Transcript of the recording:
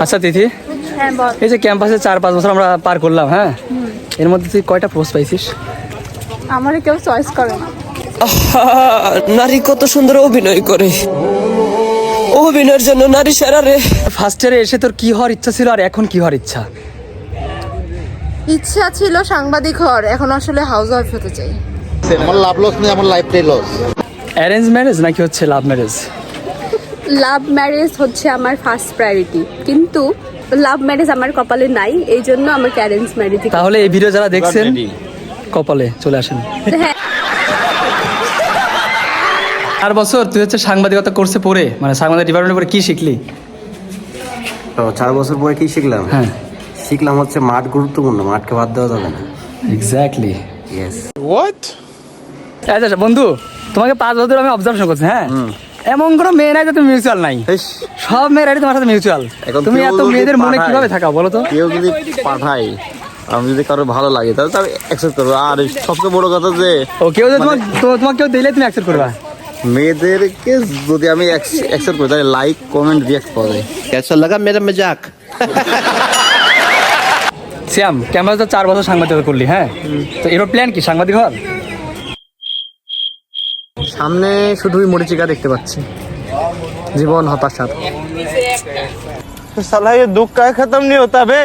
আচ্ছা তিথি, হ্যাঁ বল। এই যে ক্যাম্পাসে 4-5 বছর আমরা পার করলাম, হ্যাঁ, এর মধ্যে তুই কয়টা পোস্ট পাইছিস? আমারে কেউ চয়েস করে না। নারী কত সুন্দর অভিনয় করে, অভিনয়ের জন্য নারী সেরা রে। ফার্স্ট ইয়ারে এসে তোর কি হওয়ার ইচ্ছা ছিল আর এখন কি হওয়ার ইচ্ছা? ইচ্ছা ছিল সাংবাদিক হওয়ার, এখন আসলে হাউস ওয়াইফ হতে চাই। আমার লাভ লস নেই, আমার লাইফটাই লস। অ্যারেঞ্জ ম্যারেজ নাকি হচ্ছে লাভ ম্যারেজ? লাভ ম্যারেজ হচ্ছে আমার ফার্স্ট প্রায়োরিটি, কিন্তু লাভ ম্যারেজ আমার কপালে নাই, এই জন্য আমাকে অ্যারেঞ্জ ম্যারেজ। তাহলে এই ভিডিও যারা দেখছেন কপালে চলে আসেন। হ্যাঁ, 4 বছর তুই হচ্ছে সাংবাদিকতা কোর্সে পড়ে, মানে সাংবাদিক ডিপার্টমেন্টে পড়ে কি শিখলি? তো 4 বছর পরে কি শিখলাম? হ্যাঁ, শিখলাম হচ্ছে মাঠ গুরুত্বপূর্ণ, মাঠকে বাদ দেওয়া যাবে না। এক্স্যাক্টলি। ইয়েস। আচ্ছা বন্ধু, তোমাকে 5 বছর আমি অবজার্ভেশন করছি, হ্যাঁ, এমন কোনো মেয়ে নাই যাতে মিউচুয়াল নাই, সব মেয়েরাই তোমার সাথে মিউচুয়াল। তুমি এত মেয়েদের মনে কিভাবে থাকাও বলো তো? কেউ যদি পাঠাই, আমি যদি কারো ভালো লাগে তাহলে আমি অ্যাকসেপ্ট করবো। আর সবচেয়ে বড় কথা যে ও কেউ যদি তোমাকে কেউ দিলে তুমি অ্যাকসেপ্ট করবা? মেয়েদেরকে যদি আমি অ্যাকসেপ্ট করি তাহলে লাইক কমেন্ট রিয়াক্ট পাওয়া যায়। कैसा लगा मेरा मजाक? শ্যাম, ক্যাম্পাসে তো 4 বছর সাংবাদিকতা করলি, হ্যাঁ, তো এর প্ল্যান কি সাংবাদিক হওয়ার? সামনে শুধুই মরিচিকা দেখতে পাচ্ছি, জীবন হতাশার। साला ये दुख का खत्म नहीं होता बे।